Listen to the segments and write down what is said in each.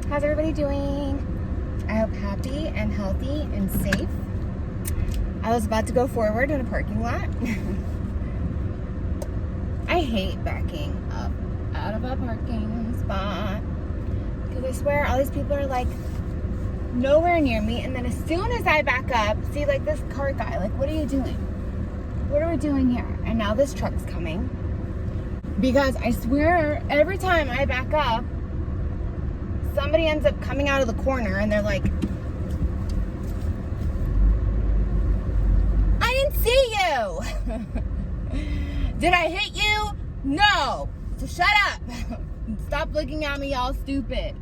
How's everybody doing? I hope happy and healthy and safe. I was about to go forward in a parking lot. I hate backing up out of a parking spot because I swear all these people are like nowhere near me, and then as soon as I back up, see, like this car guy, like, what are you doing? What are we doing here? And now this truck's coming because I swear every time I back up, somebody ends up coming out of the corner and they're like, I didn't see you. Did I hit you? No. So shut up. Stop looking at me all stupid.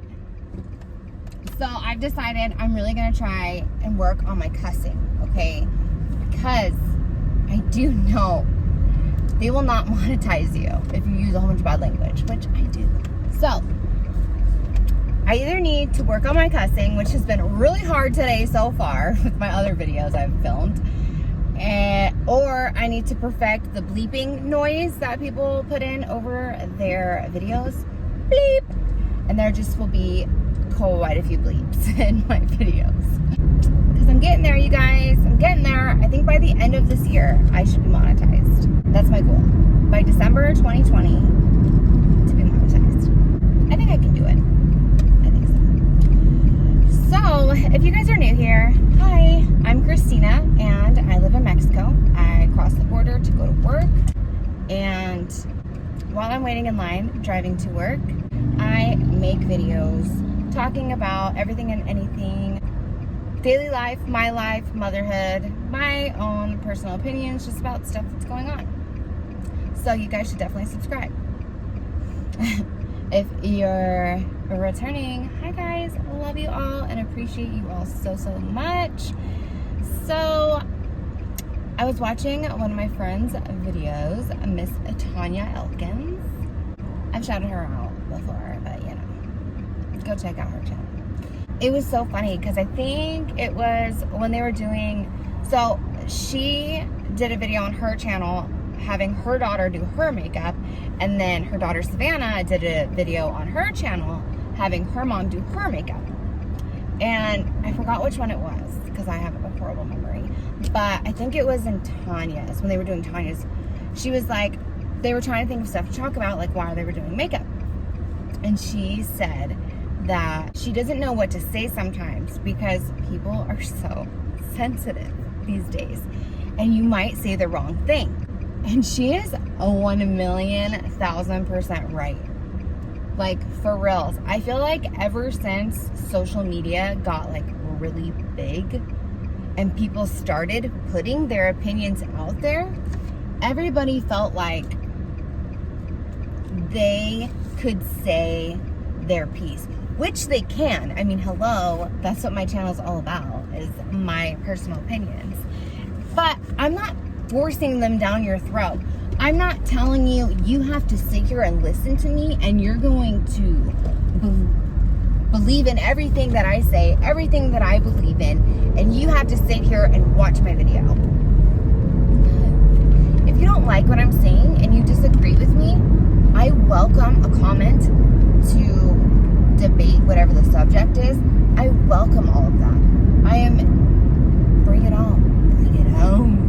So I've decided I'm really going to try and work on my cussing, okay? Because I do know they will not monetize you if you use a whole bunch of bad language, which I do. So I either need to work on my cussing, which has been really hard today so far with my other videos I've filmed, or I need to perfect the bleeping noise that people put in over their videos. Bleep! And there just will be quite a few bleeps in my videos. Because I'm getting there, you guys. I'm getting there. I think by the end of this year, I should be monetized. That's my goal. By December 2020, to be monetized. I think I can do it. So, if you guys are new here, hi, I'm Christina, and I live in Mexico. I crossed the border to go to work, and while I'm waiting in line, driving to work, I make videos talking about everything and anything, daily life, motherhood, my own personal opinions, just about stuff that's going on. So you guys should definitely subscribe. If you're returning, hi guys, love you all and appreciate you all so much. So I was watching one of my friends' videos, Miss Tanya Elkins. I've shouted her out before, but you know, go check out her channel. It was so funny because I think it was when they were doing, so she did a video on her channel having her daughter do her makeup, and then her daughter Savannah did a video on her channel having her mom do her makeup. And I forgot which one it was because I have a horrible memory, but I think it was in Tanya's, when they were doing Tanya's. She was like, they were trying to think of stuff to talk about, like while they were doing makeup, and she said that she doesn't know what to say sometimes because people are so sensitive these days and you might say the wrong thing. And she is 1,000,000% right. Like, for reals. I feel like ever since social media got like really big and people started putting their opinions out there, everybody felt like they could say their piece, which they can. I mean, hello, that's what my channel is all about, is my personal opinions. But I'm not forcing them down your throat. I'm not telling you, you have to sit here and listen to me and you're going to believe in everything that I say, everything that I believe in, and you have to sit here and watch my video. If you don't like what I'm saying and you disagree with me, I welcome a comment to debate whatever the subject is. I welcome all of that. Bring it on. Bring it home.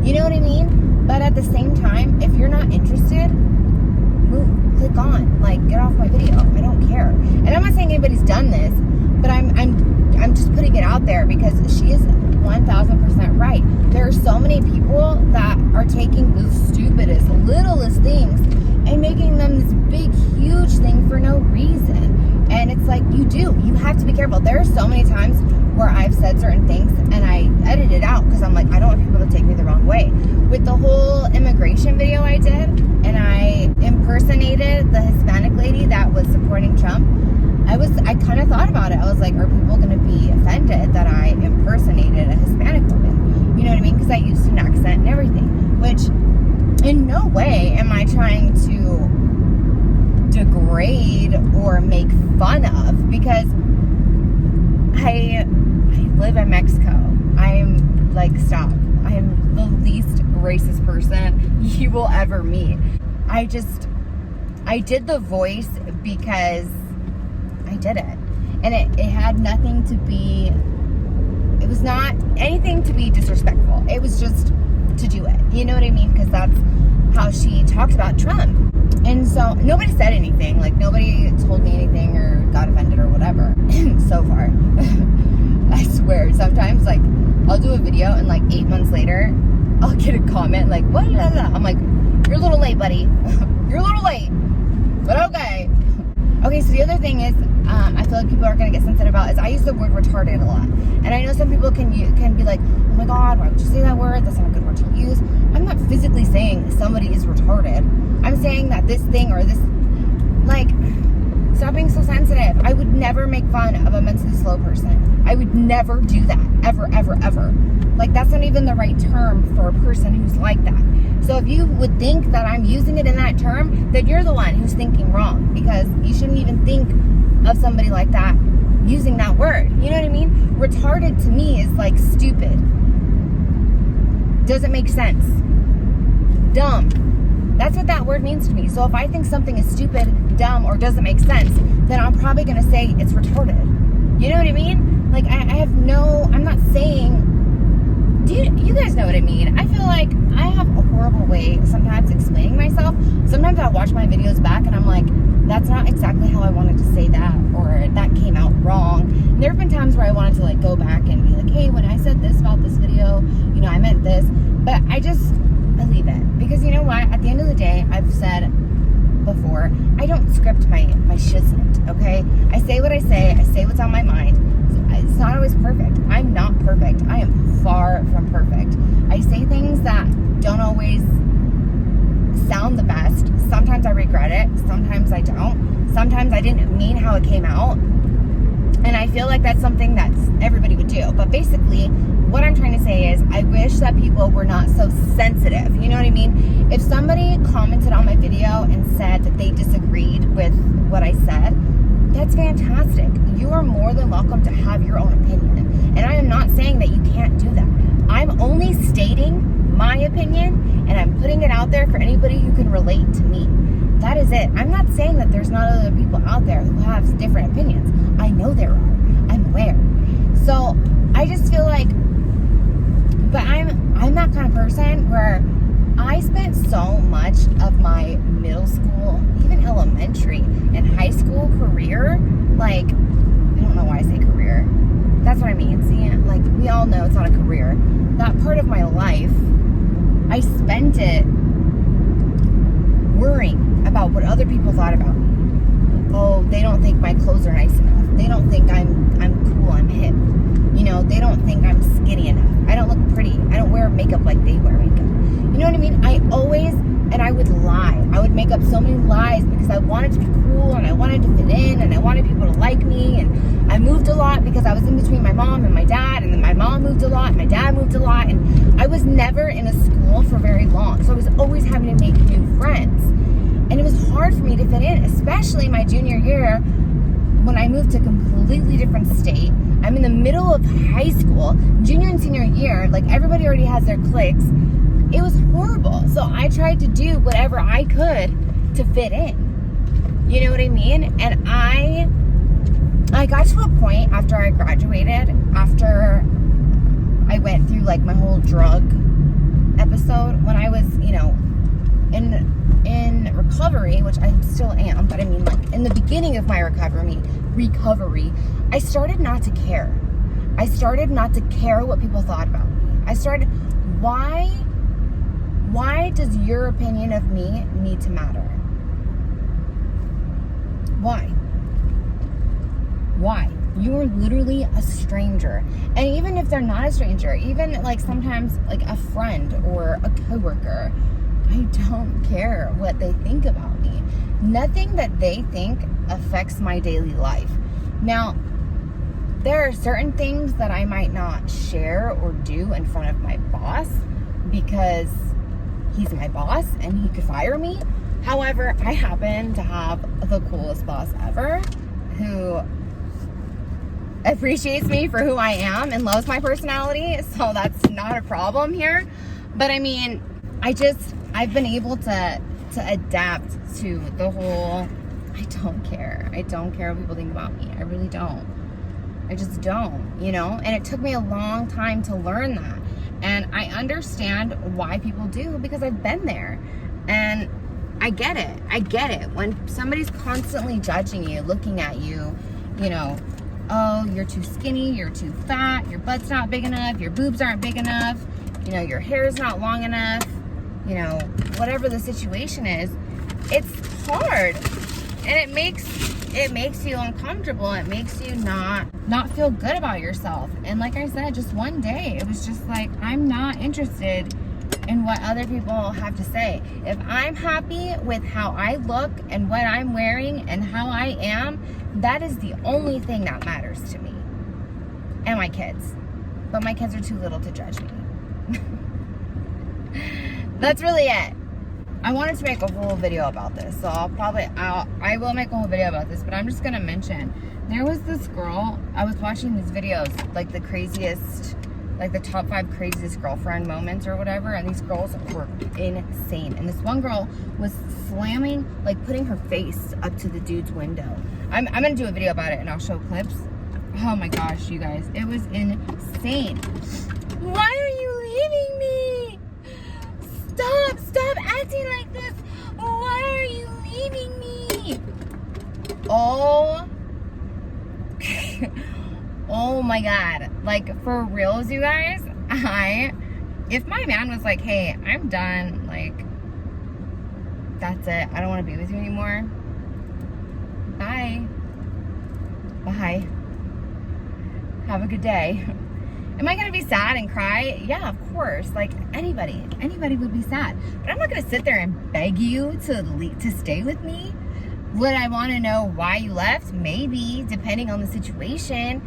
You know what I mean? But at the same time, if you're not interested, move, click on, like, get off my video. I don't care. And I'm not saying anybody's done this, but I'm just putting it out there because she is 1,000% right. There are so many people that are taking the stupidest, littlest things and making them this big, huge thing for no reason. And it's like, you have to be careful. There are so many times where I've said certain things and I edit it out because I'm like, I don't want people to take me the wrong way. With the whole immigration video I did, and I impersonated the Hispanic lady that was supporting Trump, I kind of thought about it. I was like, are people going to be offended that I impersonated a Hispanic woman? You know what I mean? Because I used an accent and everything, which in no way am I trying to degrade or make fun of, because I live in Mexico. I'm like, stop. I am the least racist person you will ever meet. I did the voice because I did it. And it had nothing to be, it was not anything to be disrespectful. It was just to do it. You know what I mean? Because that's how she talked about Trump. And so nobody said anything. Like, nobody told me anything or got offended or whatever. So far. I swear, sometimes, like, I'll do a video and, like, 8 months later, I'll get a comment like, what? I'm like, you're a little late, buddy. You're a little late. But okay. Okay, so the other thing is, I feel like people are going to get sensitive about is I use the word retarded a lot. And I know some people can be like, oh my God, why would you say that word? That's not a good word to use. I'm not physically saying somebody is retarded. I'm saying that this thing or this, like, stop being so sensitive. I would never make fun of a mentally slow person. I would never do that. Ever, ever, ever. Like, that's not even the right term for a person who's like that. So if you would think that I'm using it in that term, then you're the one who's thinking wrong, because you shouldn't even think of somebody like that using that word. You know what I mean? Retarded to me is like stupid. Doesn't make sense. Dumb. That's what that word means to me. So if I think something is stupid, dumb, or doesn't make sense, then I'm probably going to say it's retarded. You know what I mean? Like, I'm not saying, you guys know what I mean? I feel like I have a horrible way sometimes explaining myself. Sometimes I'll watch my videos back and I'm like, that's not exactly how I wanted to say that, or that came out wrong. And there have been times where I wanted to, like, go back and be like, hey, when I said this about this video, you know, I meant this. But I leave it. Because you know what? At the end of the day, I've said before, I don't script my shiznit, okay? I say what I say what's on my mind. It's not always perfect. I'm not perfect. I am far from perfect. I say things that don't always sound the best. Sometimes I regret it. Sometimes I don't. Sometimes I didn't mean how it came out. And I feel like that's something that everybody would do. But basically, what I'm trying to say is I wish that people were not so sensitive. You know what I mean? If somebody commented on my video and said that they disagreed with what I said, that's fantastic. You are more than welcome to have your own opinion. And I am not saying that you can't do that. I'm only stating my opinion, and I'm putting it out there for anybody who can relate to me. That is it. I'm not saying that there's not other people out there who have different opinions. I know there are. I'm aware. So I just feel like, but I'm that kind of person where I spent so much of my middle school, even elementary and high school career, like, I don't know why I say career. That's what I mean. See, like, we all know it's not a career. That part of my life, I spent it worrying about what other people thought about me. Oh, they don't think my clothes are nice enough. They don't think I'm cool, I'm hip. You know, they don't think I'm skinny enough. I don't look pretty. I don't wear makeup like they wear makeup. You know what I mean? I would lie. I would make up so many lies because I wanted to be cool and I wanted to fit in and I wanted people to like me. And I moved a lot because I was in between my mom and my dad, and then my mom moved a lot and my dad moved a lot, and I was never in a school for very long. So I was always having to make new friends. And it was hard for me to fit in, especially my junior year when I moved to a completely different state. I'm in the middle of high school, junior and senior year, like everybody already has their cliques. It was horrible. So I tried to do whatever I could to fit in. You know what I mean? And I got to a point after I graduated, after I went through like my whole drug episode, when I was, you know, in recovery, which I still am, but I mean, like, in the beginning of my recovery, I started not to care. I started not to care what people thought about me. I started, why does your opinion of me need to matter? Why? You are literally a stranger. And even if they're not a stranger, even like sometimes like a friend or a coworker, I don't care what they think about me. Nothing that they think affects my daily life. Now, there are certain things that I might not share or do in front of my boss because he's my boss and he could fire me. However, I happen to have the coolest boss ever who appreciates me for who I am and loves my personality. So that's not a problem here. But I mean, I've been able to adapt to the whole, I don't care what people think about me. I really don't. I just don't, you know? And it took me a long time to learn that. And I understand why people do, because I've been there. And I get it. I get it. When somebody's constantly judging you, looking at you, you know, oh, you're too skinny, you're too fat, your butt's not big enough, your boobs aren't big enough, you know, your hair's not long enough, you know, whatever the situation is, it's hard. And it makes you uncomfortable. It makes you not feel good about yourself. And like I said, just one day, it was just like, I'm not interested in what other people have to say. If I'm happy with how I look and what I'm wearing and how I am, that is the only thing that matters to me. And my kids. But my kids are too little to judge me. That's really it. I wanted to make a whole video about this, so I will make a whole video about this, but I'm just gonna mention, there was this girl, I was watching these videos, like the craziest, like the top 5 craziest girlfriend moments or whatever, and these girls were insane. And this one girl was slamming, like putting her face up to the dude's window. I'm gonna do a video about it and I'll show clips. Oh my gosh, you guys, it was insane. Why are you leaving me? Stop acting like this. Why are you leaving me? Oh. Oh my God. Like, for reals, you guys, if my man was like, hey, I'm done, like, that's it, I don't want to be with you anymore, bye, have a good day. Am I going to be sad and cry? Yeah, of course. Like, anybody would be sad. But I'm not going to sit there and beg you to stay with me. Would I want to know why you left? Maybe, depending on the situation.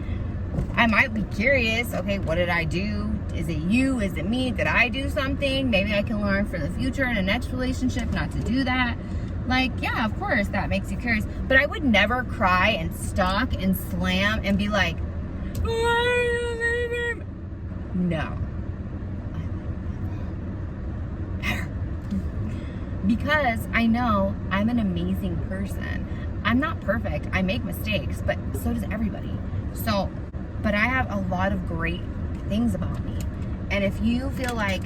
I might be curious. Okay, what did I do? Is it you? Is it me? Did I do something? Maybe I can learn for the future in a next relationship not to do that. Like, yeah, of course, that makes you curious. But I would never cry and stalk and slam and be like, why are you leaving? No. Because I know I'm an amazing person. I'm not perfect. I make mistakes, but so does everybody. So, but I have a lot of great things about me. And if you feel like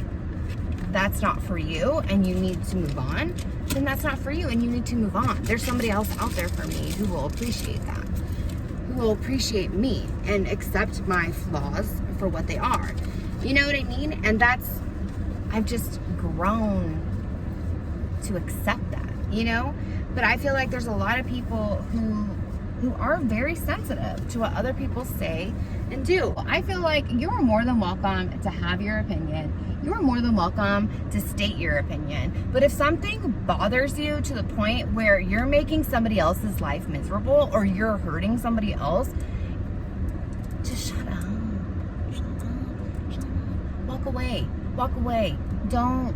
that's not for you and you need to move on, then that's not for you and you need to move on. There's somebody else out there for me who will appreciate that, who will appreciate me and accept my flaws for what they are. You know what I mean? And I've just grown to accept that, you know? But I feel like there's a lot of people who are very sensitive to what other people say and do. I feel like you're more than welcome to have your opinion. You're more than welcome to state your opinion. But if something bothers you to the point where you're making somebody else's life miserable or you're hurting somebody else, just shut up. Walk away. Walk away. Don't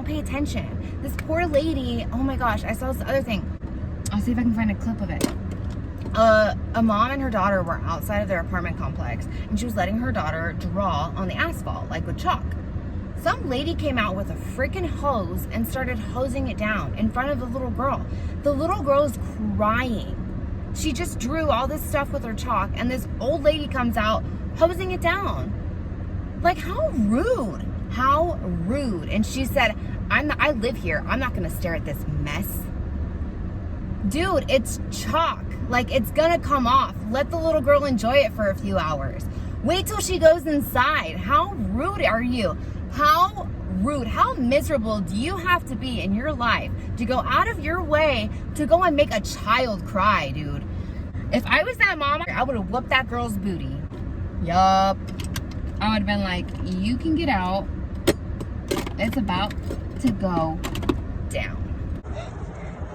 pay attention. This poor lady, oh my gosh, I saw this other thing. I'll see if I can find a clip of it. A mom and her daughter were outside of their apartment complex and she was letting her daughter draw on the asphalt, like with chalk. Some lady came out with a freaking hose and started hosing it down in front of the little girl. The little girl is crying. She just drew all this stuff with her chalk and this old lady comes out hosing it down. Like, how rude. How rude. And she said, I live here. I'm not going to stare at this mess. Dude, it's chalk. Like, it's going to come off. Let the little girl enjoy it for a few hours. Wait till she goes inside. How rude are you? How rude. How miserable do you have to be in your life to go out of your way to go and make a child cry, dude? If I was that mom, I would have whooped that girl's booty. Yup. I would have been like, you can get out. It's about to go down.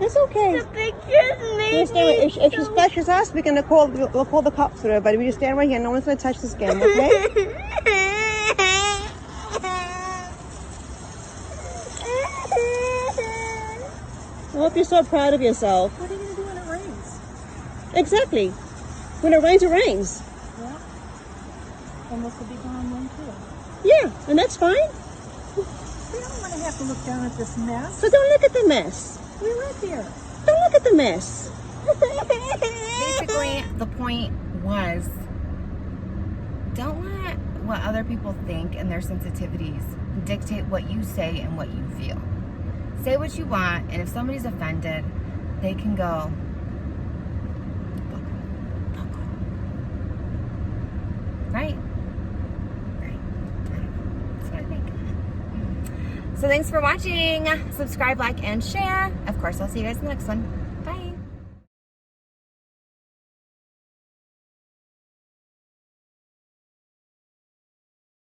It's okay. The pictures made me If she splashes us, we'll call the cops for her. But we just stand right here. No one's going to touch this game, okay? I hope you're so proud of yourself. What are you going to do when it rains? Exactly. When it rains, it rains. Yeah. And this will be gone then too. Yeah, and that's fine. We don't want to have to look down at this mess. So don't look at the mess. We live here. Don't look at the mess. Basically, the point was, don't let what other people think and their sensitivities dictate what you say and what you feel. Say what you want, and if somebody's offended, they can go, fuck off. Right? Right. That's what I think. So thanks for watching. Subscribe, like, and share. Of course, I'll see you guys in the next one.